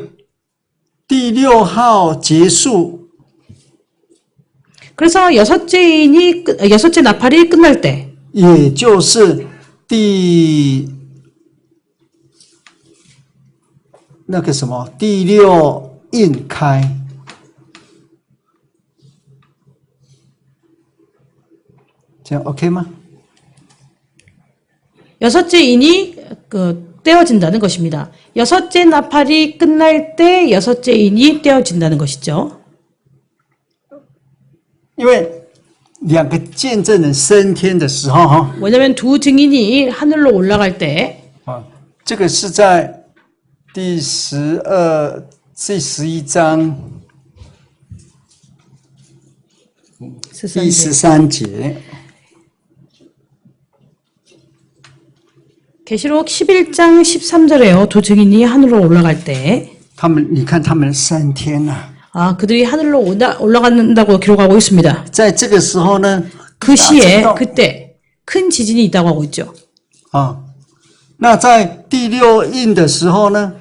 第6号结束， 그래서 여섯째 나팔이 끝날 때, 也就是第那个什么第六印开，这样 OK 吗？ 여섯째 인이 떼어진다는 것입니다. 여섯째 나팔이 끝날 때 여섯째 인이 떼어진다는 것이죠. 因为两个见证人升天的时候，哈， 왜냐하면 두 증인이 하늘로 올라갈 때 啊，这个是在第11章第13节。 계시록 11장 13절에요. 두 증인이 하늘로 올라갈 때 他们，你看他们升天了。 그들이 하늘로 올라간다고 기록하고 있습니다. 在这个时候呢， 그 시에 그때 큰 지진이 있다고 하고 있죠. 啊，那在第六印的时候呢，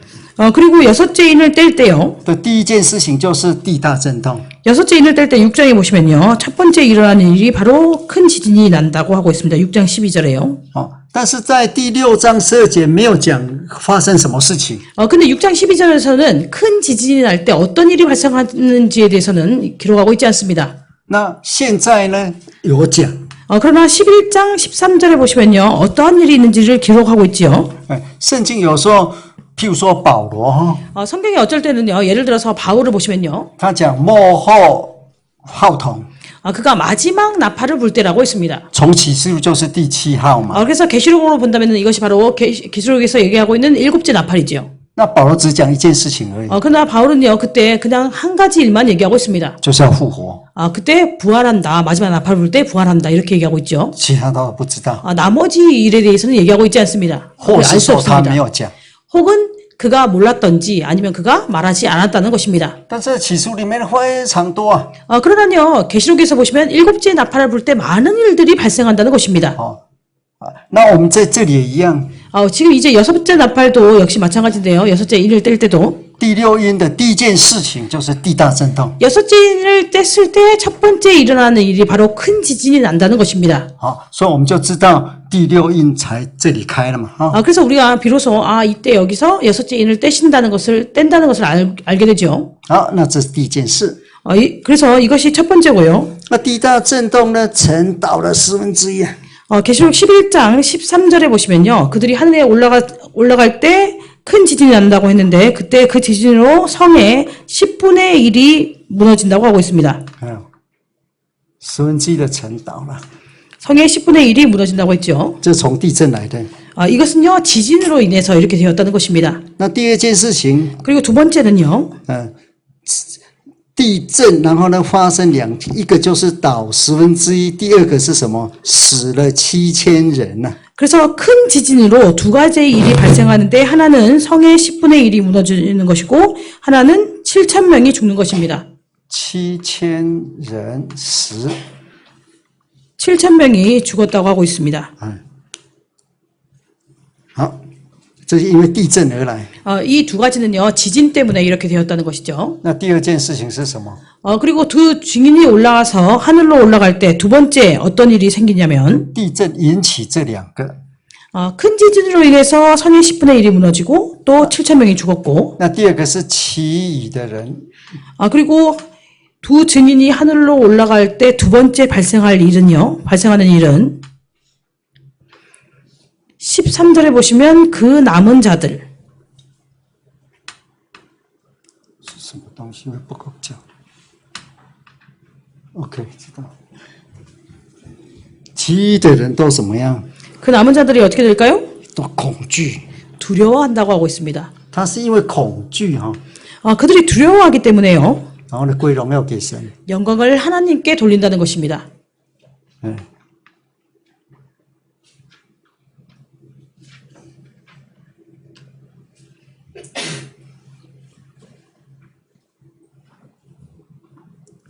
그리고 여섯째 인을 뗄 때요. 的第一件事情就是地大震动。 여섯째 인을 뗄 때 6장에 보시면요. 첫 번째 일어나는 일이 바로 큰 지진이 난다고 하고 있습니다. 6장 12절에요. 但是在第6章12节没有讲发生什么事情。 근데 6장 12절에서는 큰 지진이 날 때 어떤 일이 발생하는지에 대해서는 기록하고 있지 않습니다. 那现在呢有讲。 그러나 11장 13절에 보시면요. 어떠한 일이 있는지를 기록하고 있지요. 圣经有时候，譬如说保罗哈， 성경에 어쩔 때는요. 예를 들어서 바울을 보시면요. 他讲末后号筒， 그가 마지막 나팔을 불 때라고 했습니다. 从启示录就是第7号嘛。 그래서 계시록으로 본다면 이것이 바로 계시록에서 얘기하고 있는 일곱째 나팔이지요. 那保罗只讲一件事情而已， 그러나 바울은요. 그때 그냥 한 가지 일만 얘기하고 있습니다. 就是要复活， 그때 부활한다. 마지막 나팔 불 때 부활한다. 이렇게 얘기하고 있죠. 其他都不知道， 나머지 일에 대해서는 얘기하고 있지 않습니다. 或 알 是 수 说他 없습니다. 没有讲。 혹은 그가 몰랐던지 아니면 그가 말하지 않았다는 것입니다. 但是启示录里面非常多啊。 그러나요. 계시록에서 보시면 일곱째 나팔을 불 때 많은 일들이 발생한다는 것입니다. 那我们在这里也一样， 지금 이제 여섯째 나팔도 역시 마찬가지인데요. 여섯째 인을 뗄 때도 第6音的第一件事情就是地大震动。 여섯째 인을 뗐을 때 첫 번째 일어나는 일이 바로 큰 지진이 난다는 것입니다. 所以我们就知道第6音才这里开了嘛。 그래서 우리가 비로소 이때 여기서 여섯째 인을 뗀다는 것을 알게 되죠. 好，那这是第一件事。 그래서 이것이 첫 번째고요. 那地大震动呢，沉倒了1/4啊。 계시록 11장 13절에 보시면요. 그들이 하늘에 올라갈 때 큰 지진이 난다고 했는데 그때 그 지진으로 성의 10분의 1이 무너진다고 하고 있습니다. 1/4的沉倒了， 성의 10분의 1이 무너진다고 했죠. 这从地震来的。 이것은요. 지진으로 인해서 이렇게 되었다는 것입니다. 那第二件事情， 그리고 두 번째는요. 地震，然后呢发生一个就是倒1/4，第二个是什么？死了7000人呐、 그래서 큰 지진으로 두 가지의 일이 발생하는데 하나는 성의 10분의 1이 무너지는 것이고 하나는 7,000명이 죽는 것입니다. 7000人死。 7,000명이 죽었다고 하고 있습니다. 好，这是因为地震而来。 이 두 가지는요. 지진 때문에 이렇게 되었다는 것이죠. 那第二件事情是什么？ 그리고 두 증인이 올라가서 하늘로 올라갈 때 두 번째 어떤 일이 생기냐면 地震引起这两个。 큰 지진으로 인해서 성의 10분의 1이 무너지고 또 7,000명이 죽었고 那第二个是其余的人。 그리고 두 증인이 하늘로 올라갈 때 두 번째 발생하는 일은 13절에 보시면 그 남은 자들 什么东西会不够讲 ？OK， 知道。其余的人都怎么样？ 그 남은 자들이 어떻게 될까요? 都恐惧。 두려워한다고 하고 있습니다. 他是因为恐惧哈， 그들이 두려워하기 때문에요. 然后呢归荣耀给神。 영광을 하나님께 돌린다는 것입니다. 嗯。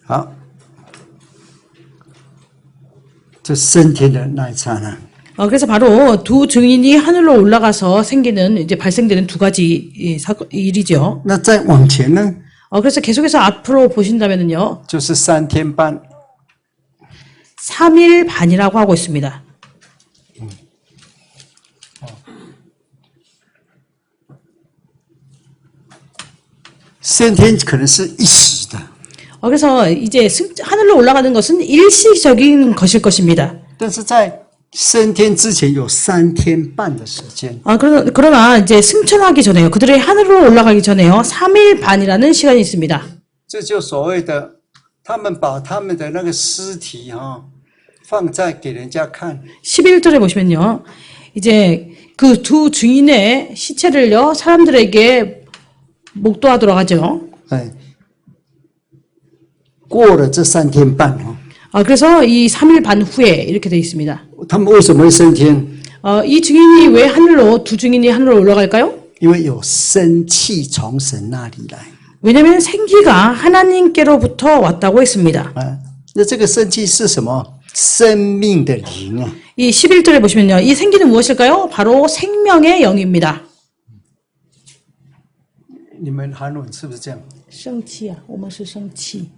好，这升天的那一刹那， 그래서 바로 두 증인이 하늘로 올라가서 발생되는 두 가지 일이죠. 那再往前呢， 그래서 계속해서 앞으로 보신다면요. 就是3天半。 3일 반이라고 하고 있습니다. 升天可能是一时的， 그래서 이제 하늘로 올라가는 것은 일시적인 것일 것입니다. 但是在升天之前有3天半的时间。 그러나 이제 승천하기 전에요. 그들이 하늘로 올라가기 전에요. 3일 반이라는 시간이 있습니다. 这就所谓的，他们把他们的那个尸体放在给人家看， 11절에 보시면요. 이제 그 두 증인의 시체를요. 사람들에게 목도하도록 하죠. 哎，过了这3天半그래서 이 3일 반 후에 이렇게 되어 있습니다. 他们为什么会升天？ 이 증인이 왜 하늘로 두 증인이 하늘로 올라갈까요? 因为有生气从神那里来。 왜냐하면 생기가 하나님께로부터 왔다고 했습니다. 那这个生气是什么？生命的灵啊！ 이 11절에 보시면요. 이 생기는 무엇일까요? 바로 생명의 영입니다. 你们韩文是不是这样？生气啊，我们是生气。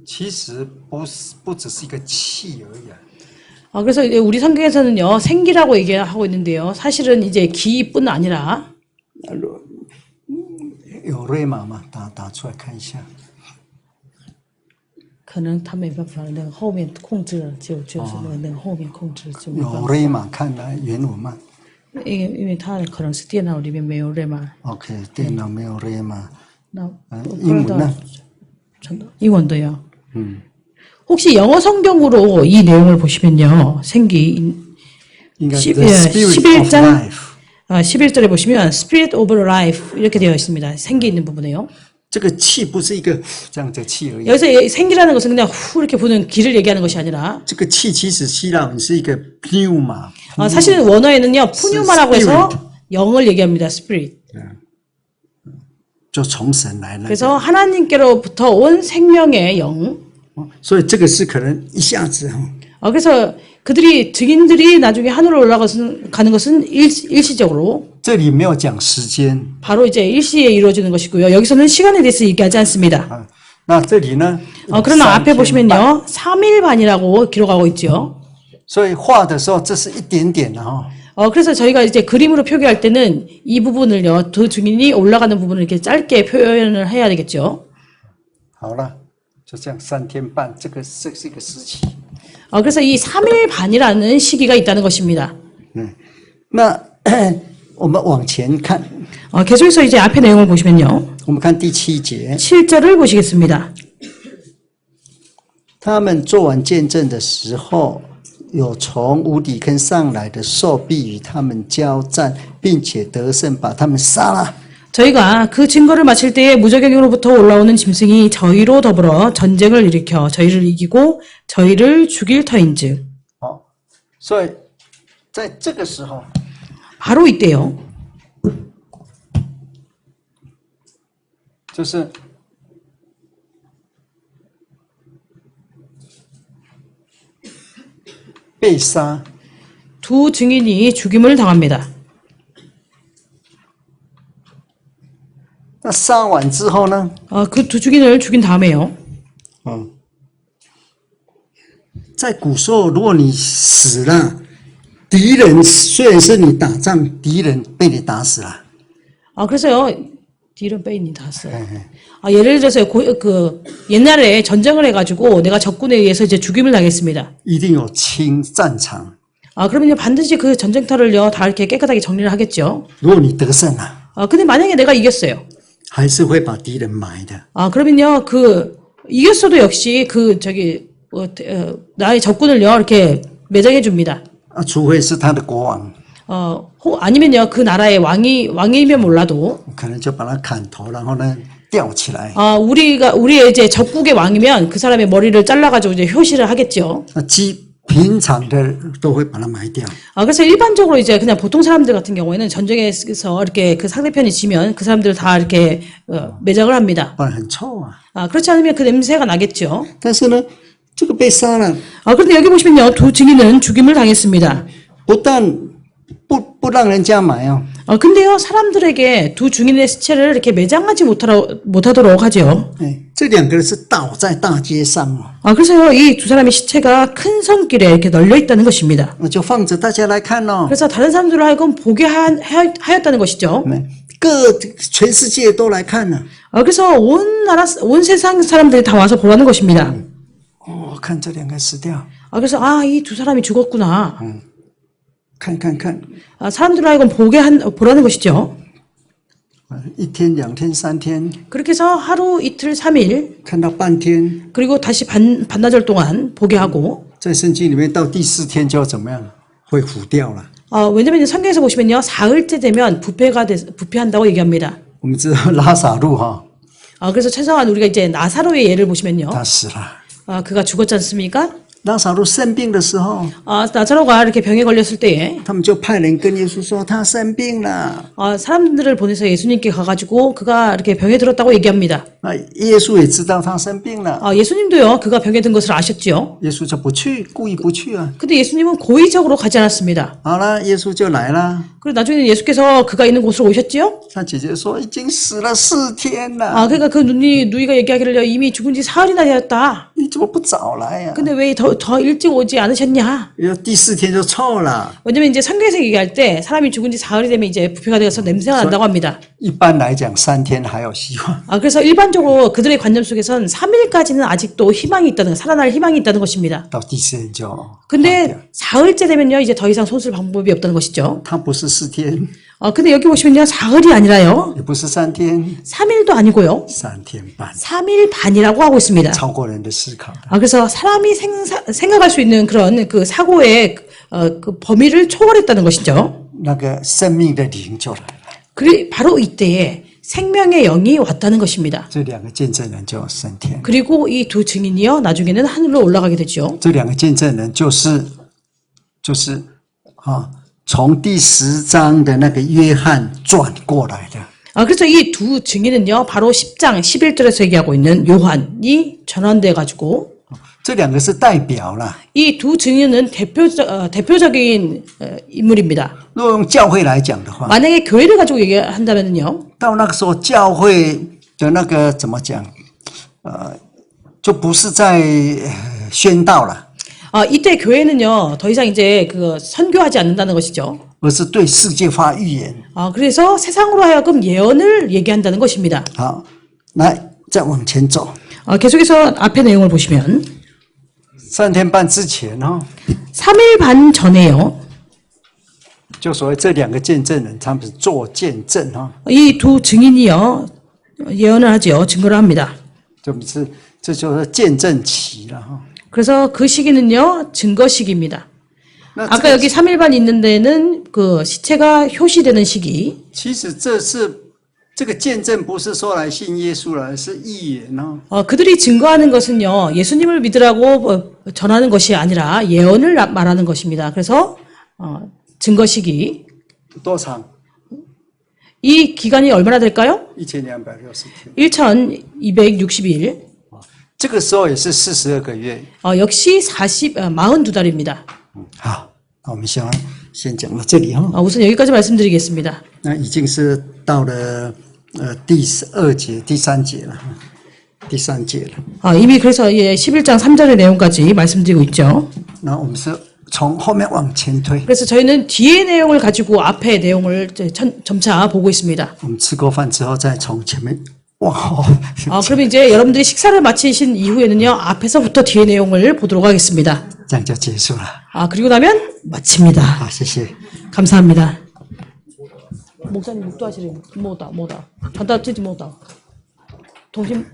其实不只是一个气而已啊。 그래서 우리 성경에서는요, 생기라고 얘기하고 있는데요. 사실은 이제 기뿐 아니라 有瑞玛吗？打出来看一下。可能他没办法，那个后面控制了，就是那个后面控制就没办法。有瑞玛看来原文吗？因为它可能是电脑里面没有瑞玛。 OK， 电脑没有瑞玛。那英文呢？ 英文도요. 혹시 영어 성경으로 이 내용을 보시면요. 생기 11장 11절에 보시면 Spirit of Life 이렇게 되어 있습니다. 생기 있는 부분에요. 这个气不是一个这样的气而已。 여기서 생기라는 것은 그냥 후 이렇게 부는 기를 얘기하는 것이 아니라 这个气其实希腊文是一个 pneuma。 사실은 원어에는요. 푸뉴마라고 해서 영을 얘기합니다. Spirit. 就从神来了。 그래서 하나님께로부터 온 생명의 영. 所以这个是可能一下子그래서 증인들이 나중에 하늘로 올라가는 것은 일시적으로. 这里没有讲时间。 바로 이제 일시에 이루어지는 것이고요. 여기서는 시간에 대해서 얘기하지 않습니다. 那这里呢？ 그러나 앞에 보시면요. 3일 반이라고 기록하고 있죠. 所以画的时候这是一点点的그래서 저희가 이제 그림으로 표기할 때는 이 부분을요. 두 증인이 올라가는 부분을 이렇게 짧게 표현을 해야 되겠죠. 好了，就这样3天半，这是一个时期。 그래서 이 3일 반이라는 시기가 있다는 것입니다. 那我们往前看， 계속해서 이제 앞에 내용을 보시면요. 我们看第7节， 7절을 보시겠습니다. 他们做完见证的时候，有从无底坑上来的兽必与他们交战，并且得胜，把他们杀了。 저희가 그 증거를 마칠 때에 무적에게로부터 올라오는 짐승이 저희로 더불어 전쟁을 일으켜 저희를 이기고 저희를 죽일 터인즉. 所以在这个时候， 바로 이때요. 就是被杀。 두 증인이 죽임을 당합니다. 那杀完之后呢？ 그 두 증인을 죽인 다음에요. 在古时候，如果你死了，敌人虽然是你打仗，敌人被你打死了。 그래서요. 딜은 빼인이 다어요. 예를 들어서 옛날에 전쟁을 해가지고 내가 적군에 의해서 이제 죽임을 당했습니다. 一定有清战场。 그러면 반드시 그 전쟁터를요 다 이렇게 깨끗하게 정리를 하겠죠. 如果你得胜了， 근데 만약에 내가 이겼어요. 还是会把敌人埋的。 그러면요 이겼어도 역시 나의 적군을요 이렇게 매장해 줍니다. 除非是他的国王， 아니면요 그 나라의 왕이면 몰라도 可能就把他砍头，然后呢吊起来。 우리의 이제 적국의 왕이면 그 사람의 머리를 잘라가지고 이제 효시를 하겠죠. 平常的都会把它埋掉。 그래서 일반적으로 이제 그냥 보통 사람들 같은 경우에는 전쟁에서 이렇게 그 상대편이 지면 그 사람들 다 이렇게 매장을 합니다. 不然很臭啊。 그렇지 않으면 그 냄새가 나겠죠. 但是呢，这个被杀了， 그런데 여기 보시면요 두 증인은 죽임을 당했습니다. 不但不让人家埋 근데요, 사람들에게 두 증인의 시체를 이렇게 매장하지 못하도록 하죠. 哎，这两个人是倒在大街上哦， 그래서요, 이 두 사람의 시체가 큰 성길에 이렇게 널려 있다는 것입니다. 那就放着大家来看哦。 그래서 다른 사람들을 하여금 보게 하였다는 것이죠. 全世界都来看了。 그래서 온 세상 사람들이 다 와서 보라는 것입니다. 哦，看这两个死掉， 그래서 이 두 사람이 죽었구나. 看看看， 사람들을 하여금 보라는 것이죠. 一天、两天、三天， 그렇게 해서 하루, 이틀, 3일, 看到半天， 그리고 다시 반나절 동안 보게 하고, 在圣经里面到第4天就要怎么样？会腐掉了。 왜냐면 성경에서 보시면요, 사흘째 되면 부패한다고 얘기합니다. 我们知道拉撒路哈， 그래서 최소한 우리가 이제 나사로의 예를 보시면요, 他死了。 그가 죽었지 않습니까? 拉撒路生病的时候， 나사로가 이렇게 병에 걸렸을 때에 他们就派人跟耶稣说他生病了。 사람들을 보내서 예수님께 가가지고 그가 이렇게 병에 들었다고 얘기합니다. 那耶稣也知道他生病了， 예수님도요, 그가 병에 든 것을 아셨죠. 耶稣就不去，故意不去啊。 근데 예수님은 고의적으로 가지 않았습니다. 好了，耶稣就来了。 그리고 나중에 예수께서 그가 있는 곳으로 오셨지요. 他姐姐说已经死了4天了， 그러니까 그 누이가 얘기하기를 이미 죽은 지 사흘이나 되었다. 你怎么不早来呀、 근데 왜 더 일찍 오지 않으셨냐? 第4天就臭了。 왜냐면 이제 성경에서 얘기할 때 사람이 죽은 지 사흘이 되면 이제 부패가 되어서 냄새가 난다고 합니다. 一般来讲3天还有希望， 그래서 일반적으로 그들의 관념 속에선 3일까지는 아직도 희망이 있다는, 살아날 희망이 있다는 것입니다. 到第4天就 근데 사흘째 되면요, 이제 더 이상 손 쓸 방법이 없다는 것이죠. 他不是4天， 근데 여기 보시면요, 사흘이 아니라요, 也不是3天， 3일도 아니고요, 3天半， 3일 반이라고 하고 있습니다. 超过人的思考的。 그래서 사람이 생각할 수 있는 그런 그 사고의 그 범위를 초월했다는 것이죠. 那个生命的灵就来了， 바로 이때에 생명의 영이 왔다는 것입니다. 这2个见证人就升天。 그리고 이 두 증인이요, 나중에는 하늘로 올라가게 되죠. 这2个见证人就是从第10章的那个约翰转过来的。 그래서 이 두 증인은요, 바로 10장 11절에서 얘기하고 있는 요한이 전환돼 가지고 这2个是代表了。 이 두 증인은 대표적인 인물입니다. 如果用教会来讲的话， 만약에 교회를 가지고 얘기한다면요, 到那个时候教会的那个怎么讲？就不是在宣道了， 이때 교회는요, 더 이상 이제 그 선교하지 않는다는 것이죠. 而是对世界发预言。 그래서 세상으로 하여금 예언을 얘기한다는 것입니다. 好，来再往前走。 계속해서 앞의 내용을 보시면 3天半之前 3일 반 전에요, 就所谓这2个见证人，他们是做见证이 두 증인이요, 예언을 하죠. 증거를 합니다. 这就是见证期了 그래서 그 시기는요, 증거 시기입니다. 那 아까 여기 3일 반 있는 데는 그 시체가 효시되는 시기. 其实这个见证不是说来信耶稣了，而是预言그들이 증거하는 것은요, 예수님을 믿으라고 전하는 것이 아니라 예언을 말하는 것입니다. 그래서 증거 시기. 多长？ 이 기간이 얼마나 될까요? 1260天。 1260일. 这个时候也是42个月。 역시 42달입니다. 好，那我们先讲到这里우선 여기까지 말씀드리겠습니다. 那已经是到了第2节、第3节了，第3节了。 이미 그래서 11장 3절의 내용까지 말씀드리고 있죠. 那我们是从后面往前推。 그래서 저희는 뒤의 내용을 가지고 앞의 내용을 점차 보고 있습니다. 我们吃过饭之后，再从前面往后。 그럼 이제 여러분들이 식사를 마치신 이후에는요, 앞에서부터 뒤의 내용을 보도록 하겠습니다. 这样就结束了。 그리고 나면 마칩니다. 好，谢谢。 감사합니다. 목사님 묵도하시래요. 뭐다. 전다 찌지 뭐다. 동심.